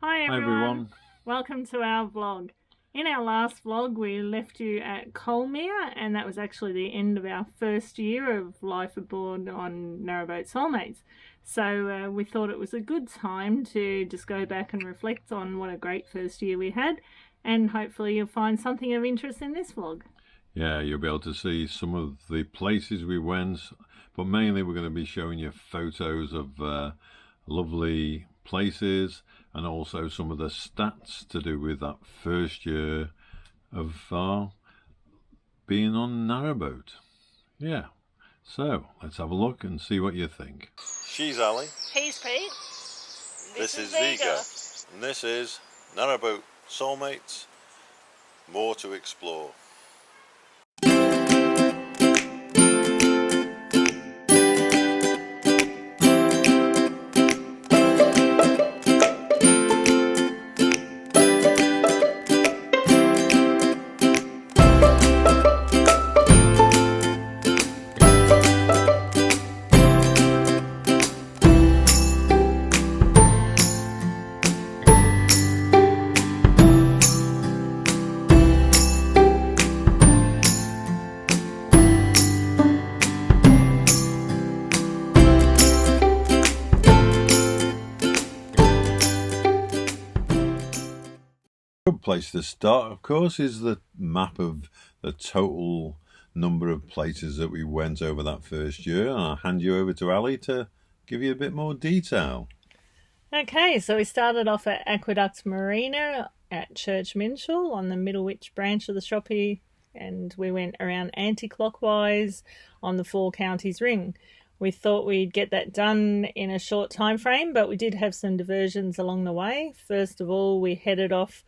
Hi Hi everyone, everyone. welcome to our vlog. In our last vlog we left you at Colmere, and that was actually the end of our first year of life aboard on Narrowboat Soulmates. So we thought it was a good time to just go back and reflect on what a great first year we had, and hopefully you'll find something of interest in this vlog. Yeah, you'll be able to see some of the places we went, but mainly we're going to be showing you photos of lovely places and also some of the stats to do with that first year of being on Narrowboat. Yeah, so let's have a look and see what you think. She's Ali. He's Pete. This is Ziga. And this is Narrowboat Soulmates, more to explore. Good place to start, of course, is the map of the total number of places that we went over that first year. And I'll hand you over to Ali to give you a bit more detail. Okay, so we started off at Aqueduct Marina at Church Minshall on the Middlewich branch of the Shoppy, and we went around anti-clockwise on the Four Counties Ring. We thought we'd get that done in a short time frame, but we did have some diversions along the way. First of all, we headed off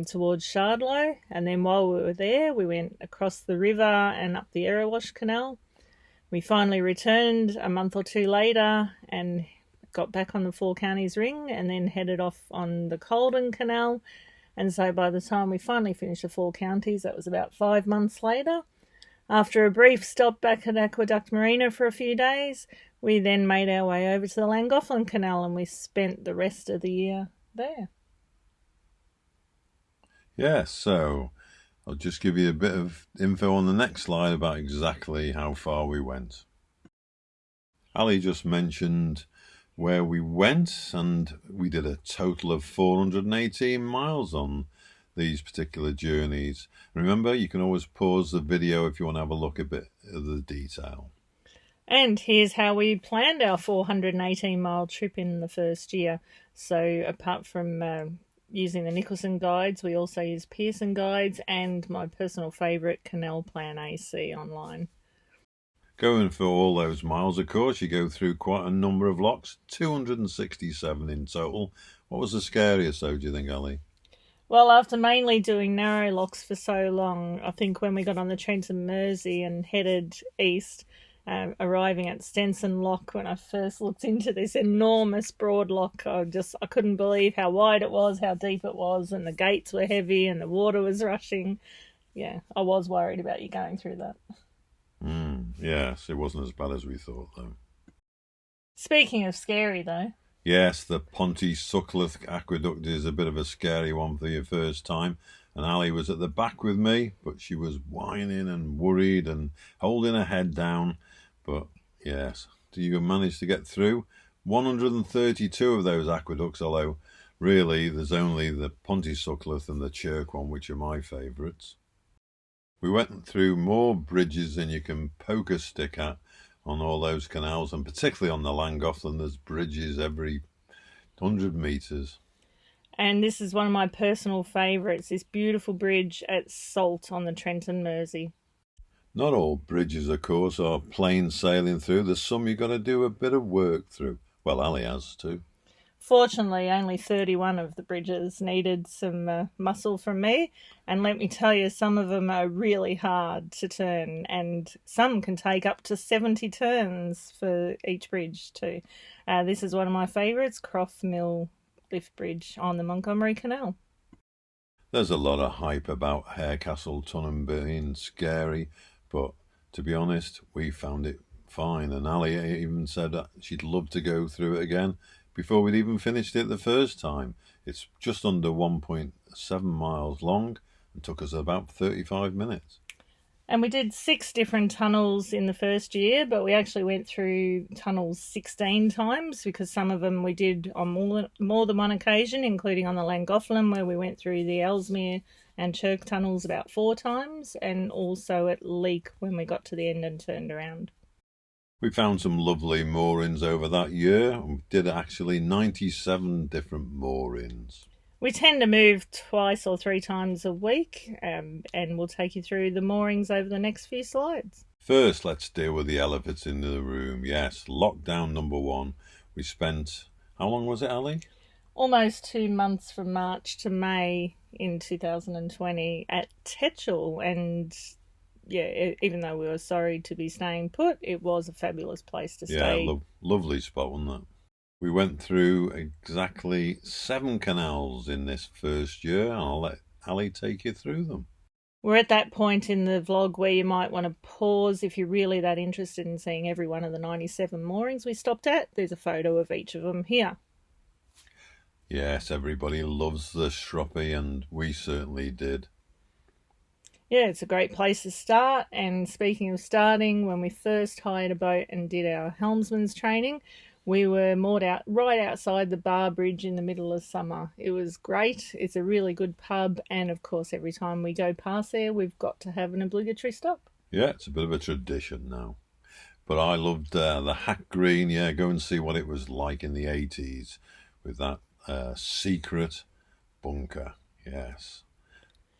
towards Shardlow, and then while we were there, we went across the river and up the Erewash Canal. We finally returned a month or two later and got back on the Four Counties Ring and then headed off on the Colden Canal. And so by the time we finally finished the Four Counties, that was about 5 months later. After a brief stop back at Aqueduct Marina for a few days, we then made our way over to the Llangollen Canal, and we spent the rest of the year there. Yeah, so I'll just give you a bit of info on the next slide about exactly how far we went. Ali just mentioned where we went, and we did a total of 418 miles on these particular journeys. Remember, you can always pause the video if you want to have a look at a bit of the detail. And here's how we planned our 418-mile trip in the first year. So apart from using the Nicholson guides, we also used Pearson guides and my personal favourite, Canal Plan AC online. Going for all those miles, of course, you go through quite a number of locks, 267 in total. What was the scariest, though, do you think, Ali? Well, after mainly doing narrow locks for so long, I think when we got on the Trent and Mersey and headed east, arriving at Stenson Lock, when I first looked into this enormous broad lock, I couldn't believe how wide it was, how deep it was, and the gates were heavy and the water was rushing. Yeah, I was worried about you going through that. Yes, it wasn't as bad as we thought, though. Speaking of scary, though. Yes, the Ponty Suckcliffe Aqueduct is a bit of a scary one for your first time. And Ali was at the back with me, but she was whining and worried and holding her head down. But yes, do you manage to get through? 132 of those aqueducts, although really there's only the Ponty Suckcliffe and the Chirk one, which are my favourites. We went through more bridges than you can poke a stick at on all those canals, and particularly on the Llangollen, there's bridges every 100 metres. And this is one of my personal favourites, this beautiful bridge at Salt on the Trent and Mersey. Not all bridges, of course, are plain sailing through. There's some you've got to do a bit of work through. Well, Ali has too. Fortunately, only 31 of the bridges needed some muscle from me, and let me tell you, some of them are really hard to turn, and some can take up to 70 turns for each bridge too. This is one of my favourites, Croft Mill Lift Bridge on the Montgomery Canal. There's a lot of hype about Harecastle Tunnel being scary, but to be honest, we found it fine, and Ali even said that she'd love to go through it again. before we'd even finished it the first time. It's just under 1.7 miles long and took us about 35 minutes. And we did 6 different tunnels in the first year, but we actually went through tunnels 16 times because some of them we did on more than one occasion, including on the Llangollen, where we went through the Ellesmere and Chirk tunnels about 4 times, and also at Leek when we got to the end and turned around. We found some lovely moorings over that year. We did actually 97 different moorings. We tend to move 2 or 3 times a week, and we'll take you through the moorings over the next few slides. First, let's deal with the elephants in the room. Yes, lockdown number 1. We spent, how long was it, Ali? Almost 2 months from March to May in 2020 at Tetchell, and yeah, even though we were sorry to be staying put, it was a fabulous place to stay. Yeah, lovely spot, wasn't it? We went through exactly 7 canals in this first year, and I'll let Ali take you through them. We're at that point in the vlog where you might want to pause if you're really that interested in seeing every one of the 97 moorings we stopped at. There's a photo of each of them here. Yes, everybody loves the Shroppy, and we certainly did. Yeah, it's a great place to start. And speaking of starting, when we first hired a boat and did our helmsman's training, we were moored out right outside the bar bridge in the middle of summer. It was great. It's a really good pub, and of course every time we go past there we've got to have an obligatory stop. Yeah, it's a bit of a tradition now. But I loved the Hack Green. Yeah, go and see what it was like in the 80s with that secret bunker. Yes.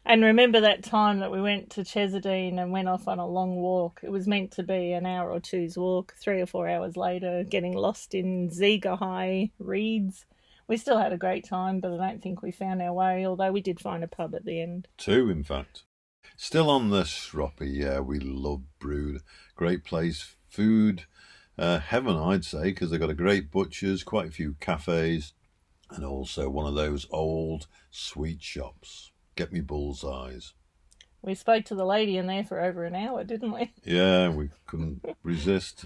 And remember that time that we went to Chesadine and went off on a long walk? It was meant to be an hour or two's walk. 3 or 4 hours later, getting lost in Ziga High reeds. We still had a great time, but I don't think we found our way, although we did find a pub at the end. 2, in fact. Still on the Shroppy, yeah, we love Brood. Great place, food, heaven, I'd say, because they've got a great butcher's, quite a few cafes, and also one of those old sweet shops. Get me bullseyes. We spoke to the lady in there for over an hour, didn't we? Yeah, we couldn't resist.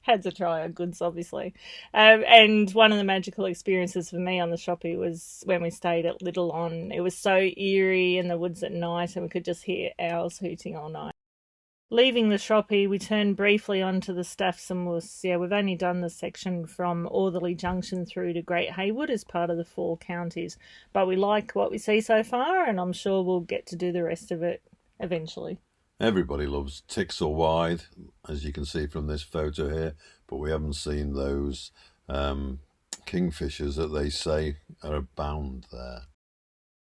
Had to try our goods, obviously. And one of the magical experiences for me on the Shroppy was when we stayed at Little On. It was so eerie in the woods at night, and we could just hear owls hooting all night. Leaving the Shroppy, we turned briefly onto the Staffs and Moors. Yeah, we've only done the section from Ortherley Junction through to Great Haywood as part of the 4 counties. But we like what we see so far, and I'm sure we'll get to do the rest of it eventually. Everybody loves Tixel Wide, as you can see from this photo here, but we haven't seen those kingfishers that they say are abound there.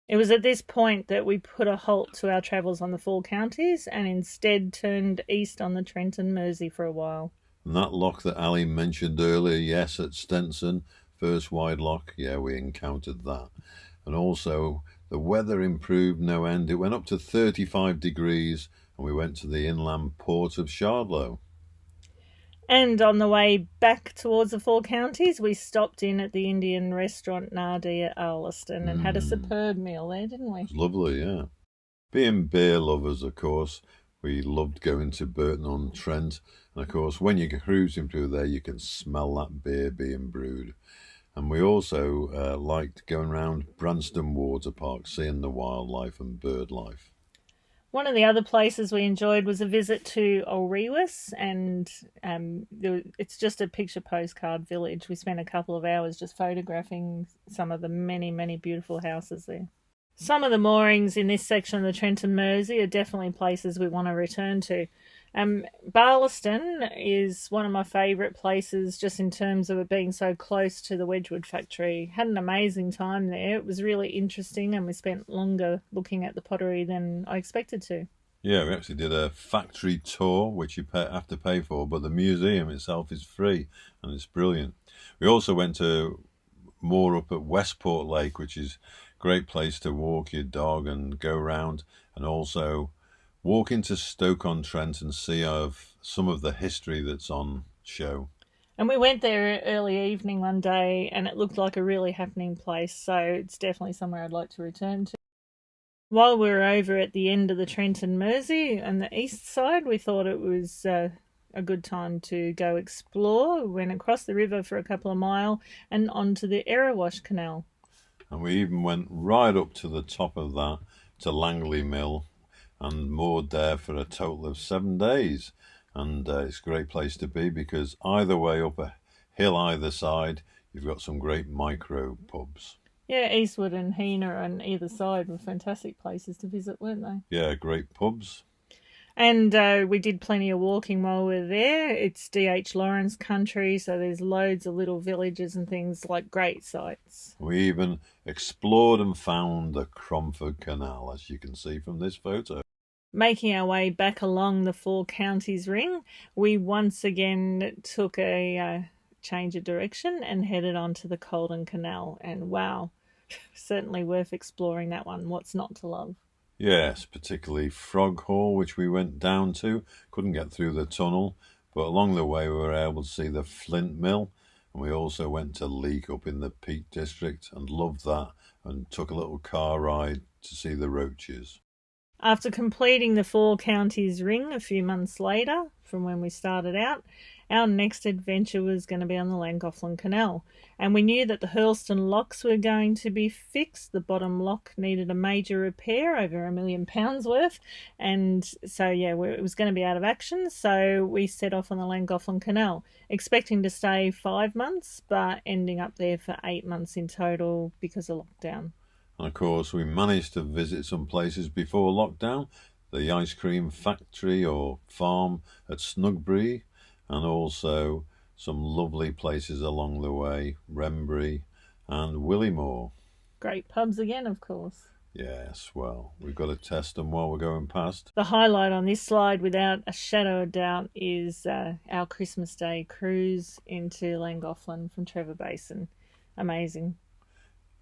It was at this point that we put a halt to our travels on the 4 counties and instead turned east on the Trent and Mersey for a while. And that lock that Ali mentioned earlier, yes, at Stenson, first wide lock, yeah, we encountered that. And also, the weather improved no end. It went up to 35 degrees, and we went to the inland port of Shardlow. And on the way back towards the 4 counties, we stopped in at the Indian restaurant Nardi at Arleston and had a superb meal there, didn't we? It was lovely, yeah. Being beer lovers, of course, we loved going to Burton-on-Trent. And, of course, when you're cruising through there, you can smell that beer being brewed. And we also liked going around Branston Water Park, seeing the wildlife and bird life. One of the other places we enjoyed was a visit to Ulrewas, and it's just a picture postcard village. We spent a couple of hours just photographing some of the many, many beautiful houses there. Some of the moorings in this section of the Trent and Mersey are definitely places we want to return to. Barlaston is one of my favourite places just in terms of it being so close to the Wedgwood factory. Had an amazing time there. It was really interesting, and we spent longer looking at the pottery than I expected to. Yeah, we actually did a factory tour, which you have to pay for, but the museum itself is free, and it's brilliant. We also went to Moor up at Westport Lake, which is a great place to walk your dog and go around, and also walk into Stoke-on-Trent and see some of the history that's on show. And we went there early evening one day, and it looked like a really happening place, so it's definitely somewhere I'd like to return to. While we were over at the end of the Trent and Mersey and the east side, we thought it was a good time to go explore. We went across the river for a couple of miles and onto the Erewash Canal. And we even went right up to the top of that, to Langley Mill, and moored there for a total of 7 days. And it's a great place to be because either way up a hill either side, you've got some great micro pubs. Yeah, Eastwood and Heena on either side were fantastic places to visit, weren't they? Yeah, great pubs. And we did plenty of walking while we were there. It's D.H. Lawrence country, so there's loads of little villages and things, like great sights. We even explored and found the Cromford Canal, as you can see from this photo. Making our way back along the Four Counties Ring, we once again took a change of direction and headed on to the Colden Canal. And wow, certainly worth exploring that one. What's not to love? Yes, particularly Frog Hall, which we went down to. Couldn't get through the tunnel, but along the way we were able to see the Flint Mill, and we also went to Leek up in the Peak District and loved that, and took a little car ride to see the roaches. After completing the Four Counties Ring a few months later from when we started out, our next adventure was going to be on the Llangollen Canal. And we knew that the Hurlstone locks were going to be fixed. The bottom lock needed a major repair, over £1 million worth. And so, yeah, it was going to be out of action. So we set off on the Llangollen Canal, expecting to stay 5 months, but ending up there for 8 months in total because of lockdown. And of course, we managed to visit some places before lockdown. The ice cream factory or farm at Snugbury, and also some lovely places along the way, Wrenbury and Willymore. Great pubs again, of course. Yes, well, we've got to test them while we're going past. The highlight on this slide, without a shadow of doubt, is our Christmas Day cruise into Llangollen from Trevor Basin. Amazing.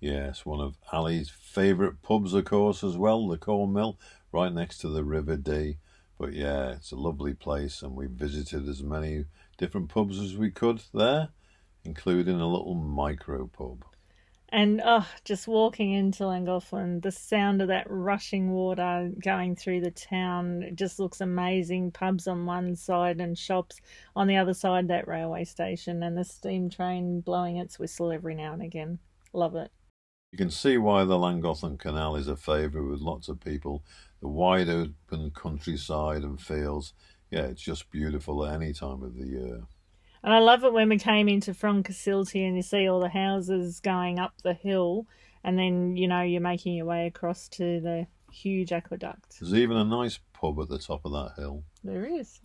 Yes, one of Ali's favourite pubs, of course, as well, the Corn Mill, right next to the River Dee. But yeah, it's a lovely place, and we visited as many different pubs as we could there, including a little micro pub. And just walking into Llangollen, the sound of that rushing water going through the town, it just looks amazing. Pubs on one side and shops on the other side, that railway station, and the steam train blowing its whistle every now and again. Love it. You can see why the Llangollen Canal is a favourite with lots of people. The wide open countryside and fields. Yeah, it's just beautiful at any time of the year. And I love it when we came into Froncasilty and you see all the houses going up the hill, and then, you know, you're making your way across to the huge aqueduct. There's even a nice pub at the top of that hill. There is.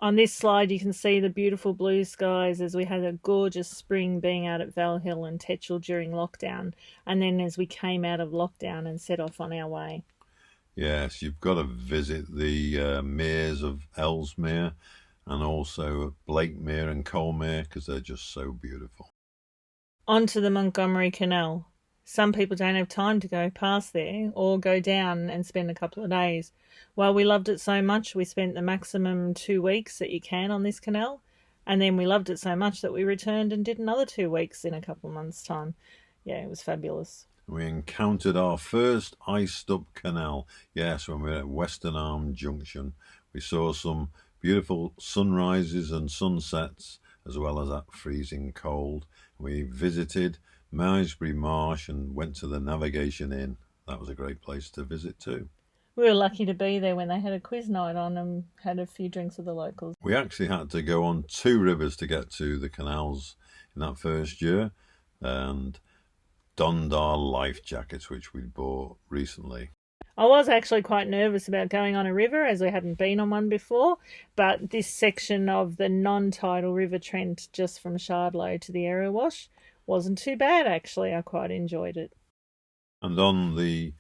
On this slide, you can see the beautiful blue skies as we had a gorgeous spring being out at Val Hill and Tetchell during lockdown, and then as we came out of lockdown and set off on our way. Yes, you've got to visit the meres of Ellesmere and also Blakemere and Colmere because they're just so beautiful. On to the Montgomery Canal. Some people don't have time to go past there or go down and spend a couple of days. While we loved it so much, we spent the maximum 2 weeks that you can on this canal, and then we loved it so much that we returned and did another 2 weeks in a couple of months' time. Yeah, it was fabulous. We encountered our first iced-up canal, yes, when we were at Western Arm Junction. We saw some beautiful sunrises and sunsets, as well as that freezing cold. We visited Maresbury Marsh and went to the Navigation Inn. That was a great place to visit too. We were lucky to be there when they had a quiz night on and had a few drinks with the locals. We actually had to go on 2 rivers to get to the canals in that first year, and donned our life jackets, which we bought recently. I was actually quite nervous about going on a river as we hadn't been on one before, but this section of the non-tidal River Trent just from Shardlow to the Erewash wasn't too bad actually. I quite enjoyed it. And on the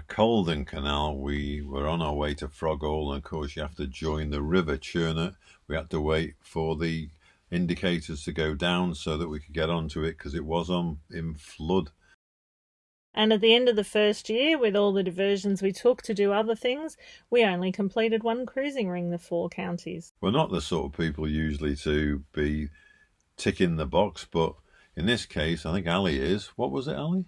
Colden Canal, we were on our way to Frog Hall, and of course you have to join the River Churner. We had to wait for the indicators to go down so that we could get onto it because it was in flood. And at the end of the first year, with all the diversions we took to do other things, we only completed 1 cruising ring, the 4 counties. We're not the sort of people usually to be ticking the box, but in this case, I think Ali is. What was it, Ali?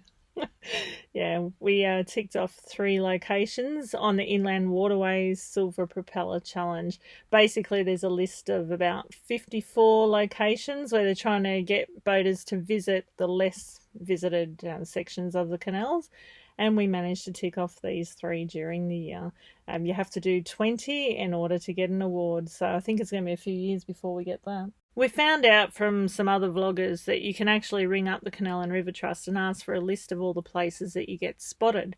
Yeah, we ticked off 3 locations on the Inland Waterways Silver Propeller Challenge. Basically, there's a list of about 54 locations where they're trying to get boaters to visit the less visited sections of the canals. And we managed to tick off these 3 during the year. You have to do 20 in order to get an award, so I think it's going to be a few years before we get that. We found out from some other vloggers that you can actually ring up the Canal and River Trust and ask for a list of all the places that you get spotted.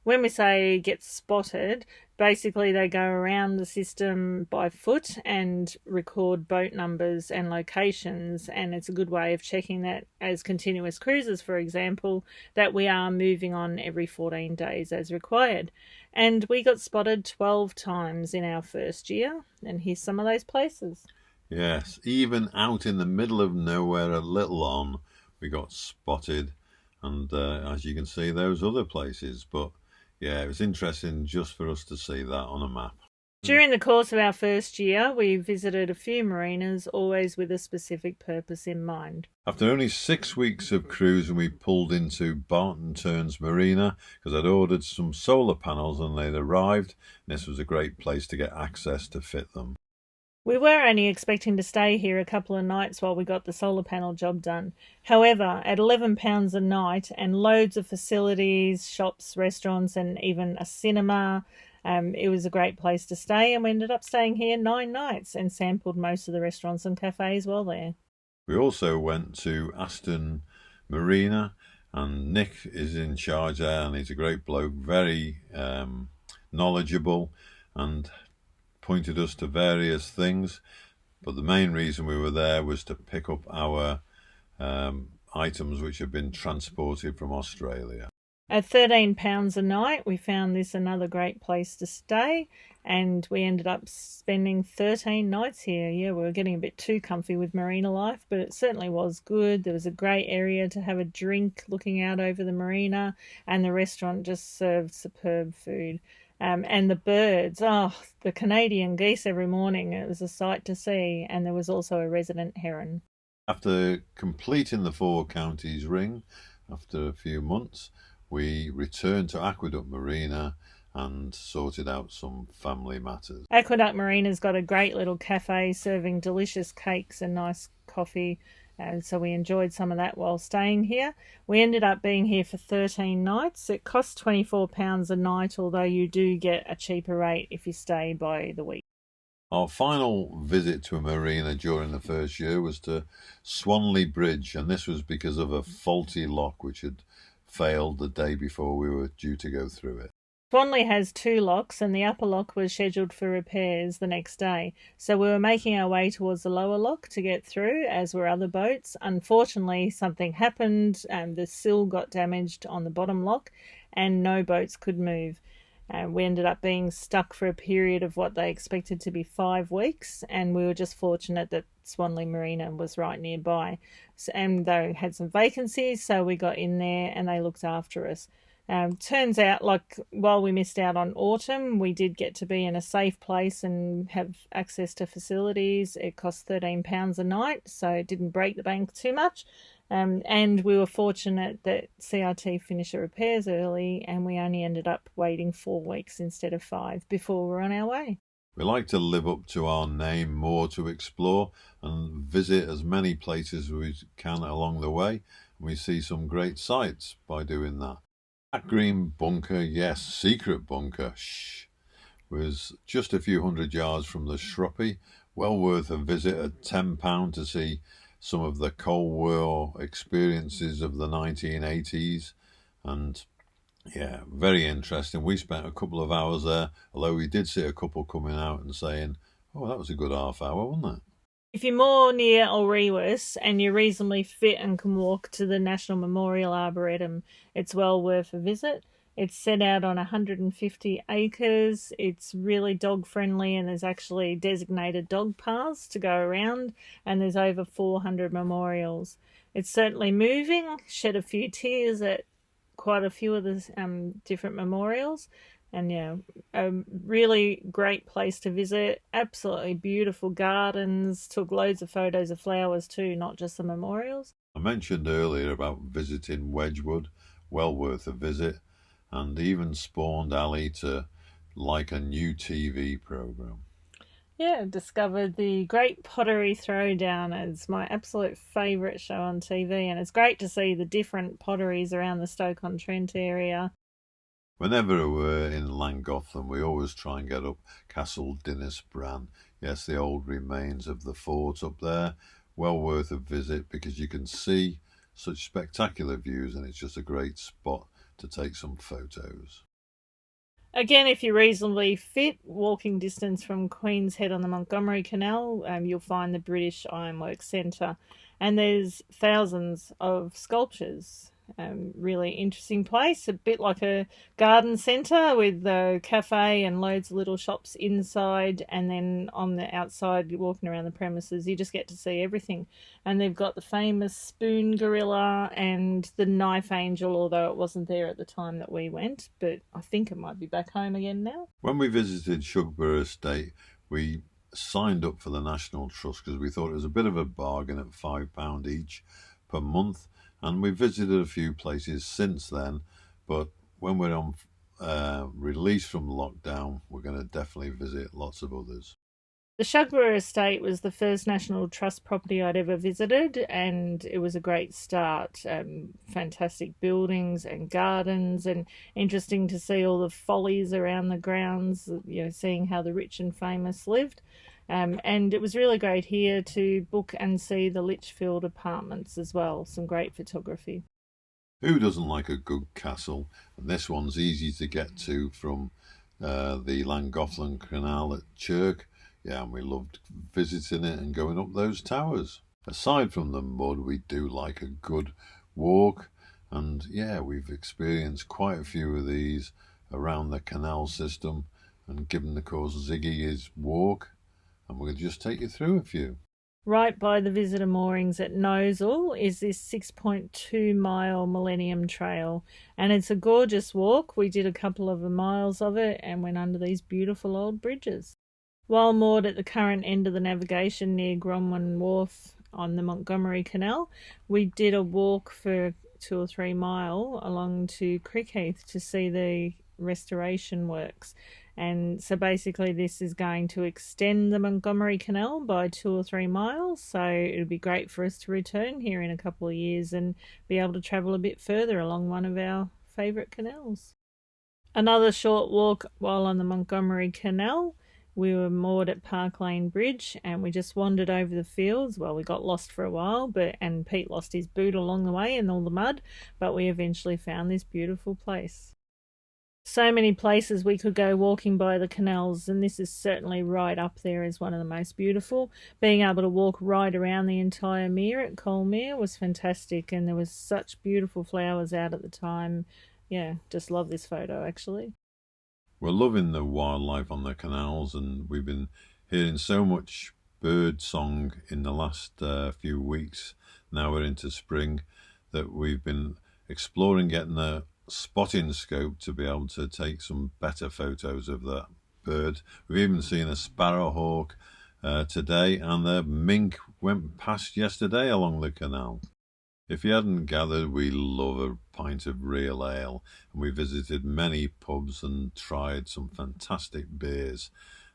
When we say get spotted, basically they go around the system by foot and record boat numbers and locations, and it's a good way of checking that as continuous cruises, for example, that we are moving on every 14 days as required. And we got spotted 12 times in our first year, and here's some of those places. Yes, even out in the middle of nowhere a little on, we got spotted, and as you can see, those other places. But yeah, it was interesting just for us to see that on a map. During the course of our first year, we visited a few marinas, always with a specific purpose in mind. After only 6 weeks of cruising, we pulled into Barton Turns Marina because I'd ordered some solar panels and they'd arrived. This was a great place to get access to fit them. We were only expecting to stay here a couple of nights while we got the solar panel job done. However, at £11 a night and loads of facilities, shops, restaurants, and even a cinema, it was a great place to stay, and we ended up staying here 9 nights and sampled most of the restaurants and cafes while there. We also went to Aston Marina, and Nick is in charge there, and he's a great bloke, very knowledgeable, and pointed us to various things, but the main reason we were there was to pick up our items which had been transported from Australia. At £13 a night, we found this another great place to stay, and we ended up spending 13 nights here. Yeah, we were getting a bit too comfy with marina life, but it certainly was good. There was a great area to have a drink looking out over the marina, and the restaurant just served superb food. And the birds, the Canadian geese every morning, it was a sight to see, and there was also a resident heron. After completing the 4 counties ring, after a few months, we returned to Aqueduct Marina and sorted out some family matters. Aqueduct Marina's got a great little cafe serving delicious cakes and nice coffee. So we enjoyed some of that while staying here. We ended up being here for 13 nights. It costs £24 a night, although you do get a cheaper rate if you stay by the week. Our final visit to a marina during the first year was to Swanley Bridge, and this was because of a faulty lock which had failed the day before we were due to go through it. Swanley has 2 locks, and the upper lock was scheduled for repairs the next day. So we were making our way towards the lower lock to get through, as were other boats. Unfortunately, something happened, and the sill got damaged on the bottom lock, and no boats could move. We ended up being stuck for a period of what they expected to be 5 weeks, and we were just fortunate that Swanley Marina was right nearby. And they had some vacancies, so we got in there and they looked after us. Turns out, while we missed out on autumn, we did get to be in a safe place and have access to facilities. It cost £13 a night, so it didn't break the bank too much. And we were fortunate that CRT finished the repairs early, and we only ended up waiting 4 weeks instead of 5 before we were on our way. We like to live up to our name, Moor to Explore, and visit as many places as we can along the way. We see some great sights by doing that. That green bunker, yes, secret bunker, was just a few hundred yards from the Shroppy. Well worth a visit at £10 to see some of the Cold War experiences of the 1980s. And yeah, very interesting. We spent a couple of hours there, although we did see a couple coming out and saying, oh, that was a good half hour, wasn't it? If you're more near Ulrewas and you're reasonably fit and can walk to the National Memorial Arboretum, it's well worth a visit. It's set out on 150 acres. It's really dog friendly, and there's actually designated dog paths to go around, and there's over 400 memorials. It's certainly moving, shed a few tears at quite a few of the different memorials. And yeah, a really great place to visit. Absolutely beautiful gardens. Took loads of photos of flowers too, not just the memorials. I mentioned earlier about visiting Wedgwood. well worth a visit, and even spawned Ali to like a new TV program. Yeah, discovered the Great Pottery Throwdown as my absolute favourite show on TV, and it's great to see the different potteries around the Stoke-on-Trent area. Whenever we're in Llangollen, we always try and get up Castle Dinas-Bran. Yes, the old remains of the fort up there. Well worth a visit because you can see such spectacular views, and it's just a great spot to take some photos. Again, if you're reasonably fit, walking distance from Queen's Head on the Montgomery Canal, you'll find the British Ironworks Centre. And there's thousands of sculptures. Really interesting place, a bit like a garden centre with a cafe and loads of little shops inside, and then on the outside, you're walking around the premises, you just get to see everything. And they've got the famous spoon gorilla and the knife angel, although it wasn't there at the time that we went, but I think it might be back home again now. When we visited Shugborough Estate, we signed up for the National Trust because we thought it was a bit of a bargain at £5 each per month. And we visited a few places since then, but when we're on release from lockdown, we're going to definitely visit lots of others. The Shugborough Estate was the first National Trust property I'd ever visited, and it was a great start. Fantastic buildings and gardens, and interesting to see all the follies around the grounds, seeing how the rich and famous lived. And it was really great here to book and see the Litchfield apartments as well. Some great photography. Who doesn't like a good castle? And this one's easy to get to from the Llangollen Canal at Chirk. Yeah, and we loved visiting it and going up those towers. Aside from the mud, we do like a good walk. And yeah, we've experienced quite a few of these around the canal system. And given the course Ziggy is walk, and we'll just take you through a few. Right by the visitor moorings at Nosal is this 6.2 mile Millennium Trail, and it's a gorgeous walk. We did a couple of miles of it and went under these beautiful old bridges. While moored at the current end of the navigation near Gromwyn Wharf on the Montgomery Canal, we did a walk for 2 or 3 miles along to Crickheath to see the restoration works. And so basically this is going to extend the Montgomery Canal by 2 or 3 miles. So it'll be great for us to return here in a couple of years and be able to travel a bit further along one of our favourite canals. Another short walk while on the Montgomery Canal. We were moored at Park Lane Bridge and we just wandered over the fields. Well, we got lost for a while, and Pete lost his boot along the way in all the mud, but we eventually found this beautiful place. So many places we could go walking by the canals, and this is certainly right up there as one of the most beautiful. Being able to walk right around the entire mere at Colmere was fantastic, and there was such beautiful flowers out at the time. Yeah, just love this photo actually. We're loving the wildlife on the canals, and we've been hearing so much bird song in the last few weeks. Now we're into spring, that we've been exploring getting a spotting scope to be able to take some better photos of that bird. We've even seen a sparrowhawk today, and the mink went past yesterday along the canal. If you hadn't gathered, we love a pint of real ale, and we visited many pubs and tried some fantastic beers,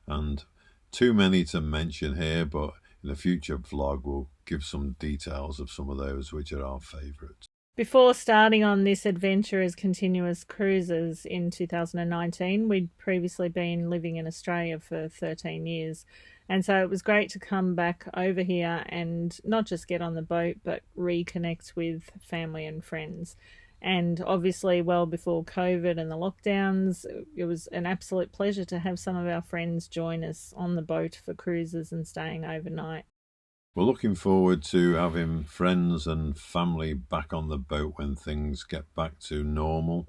and too many to mention here, but in a future vlog we'll give some details of some of those which are our favourites. Before starting on this adventure as continuous cruisers in 2019, we'd previously been living in Australia for 13 years. And so it was great to come back over here and not just get on the boat, but reconnect with family and friends. And obviously, well before COVID and the lockdowns, it was an absolute pleasure to have some of our friends join us on the boat for cruises and staying overnight. We're looking forward to having friends and family back on the boat when things get back to normal.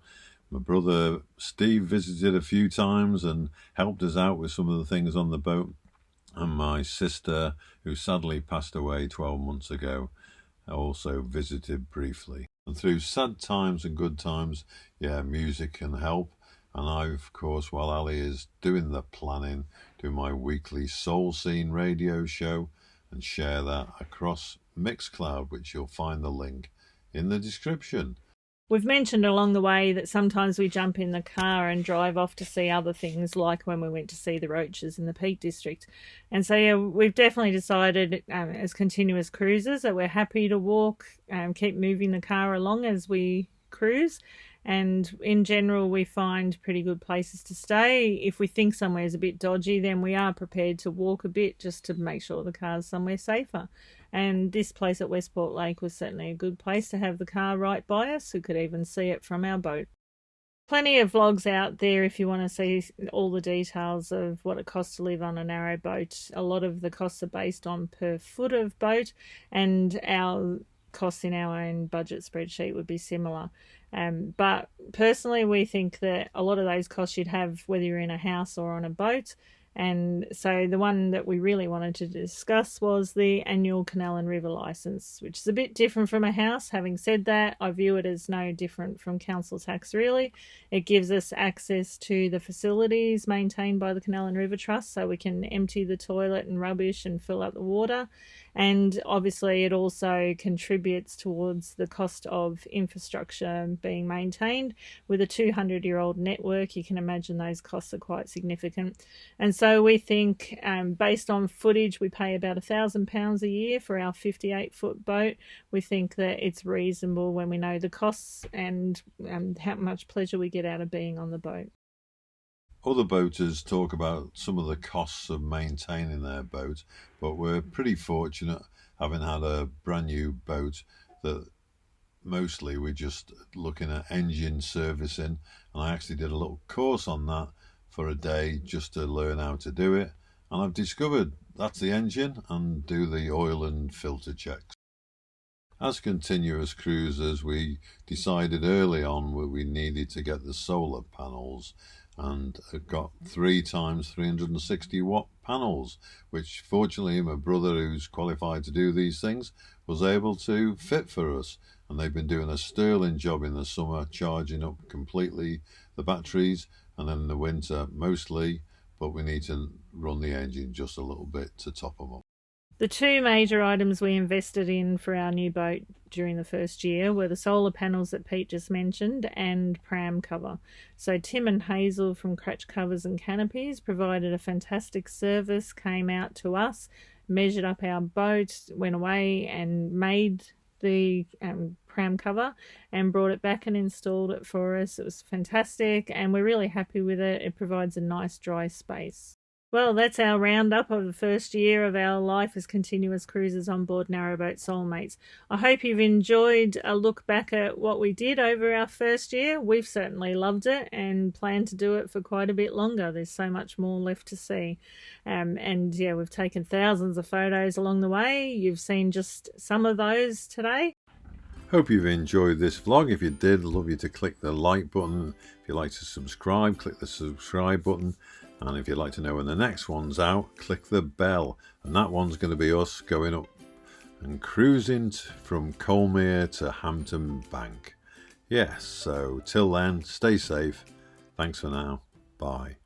My brother Steve visited a few times and helped us out with some of the things on the boat. And my sister, who sadly passed away 12 months ago, also visited briefly. And through sad times and good times, yeah, music can help. And I, of course, while Ali is doing the planning, do my weekly Soul Scene radio show, and share that across Mixcloud, which you'll find the link in the description. We've mentioned along the way that sometimes we jump in the car and drive off to see other things, like when we went to see the roaches in the Peak District. And so, yeah, we've definitely decided as continuous cruisers that we're happy to walk, keep moving the car along as we cruise. And in general, we find pretty good places to stay. If we think somewhere is a bit dodgy, then we are prepared to walk a bit just to make sure the car's somewhere safer. And this place at Westport Lake was certainly a good place to have the car right by us. We could even see it from our boat. Plenty of vlogs out there if you want to see all the details of what it costs to live on a narrowboat. A lot of the costs are based on per foot of boat, and our costs in our own budget spreadsheet would be similar. But personally, we think that a lot of those costs you'd have whether you're in a house or on a boat. And so the one that we really wanted to discuss was the annual Canal and River licence, which is a bit different from a house. Having said that, I view it as no different from council tax, really. It gives us access to the facilities maintained by the Canal and River Trust, so we can empty the toilet and rubbish and fill up the water. And obviously it also contributes towards the cost of infrastructure being maintained. With a 200-year-old network, you can imagine those costs are quite significant. And so we think, based on footage, we pay about £1,000 a year for our 58-foot boat. We think that it's reasonable when we know the costs and how much pleasure we get out of being on the boat. Other boaters talk about some of the costs of maintaining their boat, but we're pretty fortunate having had a brand new boat that mostly we're just looking at engine servicing, and I actually did a little course on that for a day just to learn how to do it, and I've discovered that's the engine and do the oil and filter checks. As continuous cruisers, we decided early on that we needed to get the solar panels, and got 3 times 360 watt panels, which fortunately my brother, who's qualified to do these things, was able to fit for us. And they've been doing a sterling job in the summer, charging up completely the batteries, and then in the winter mostly, but we need to run the engine just a little bit to top them up. The two major items we invested in for our new boat during the first year were the solar panels that Pete just mentioned and pram cover. So Tim and Hazel from Cratch Covers and Canopies provided a fantastic service, came out to us, measured up our boat, went away and made the pram cover and brought it back and installed it for us. It was fantastic and we're really happy with it. It provides a nice dry space. Well, that's our roundup of the first year of our life as continuous cruisers on board Narrowboat Soulmates. I hope you've enjoyed a look back at what we did over our first year. We've certainly loved it and plan to do it for quite a bit longer. There's so much more left to see. And yeah, we've taken thousands of photos along the way. You've seen just some of those today. Hope you've enjoyed this vlog. If you did, I'd love you to click the like button. If you'd like to subscribe, click the subscribe button. And if you'd like to know when the next one's out, click the bell. And that one's going to be us going up and cruising from Colmere to Hampton Bank. Yes, so till then, stay safe. Thanks for now. Bye.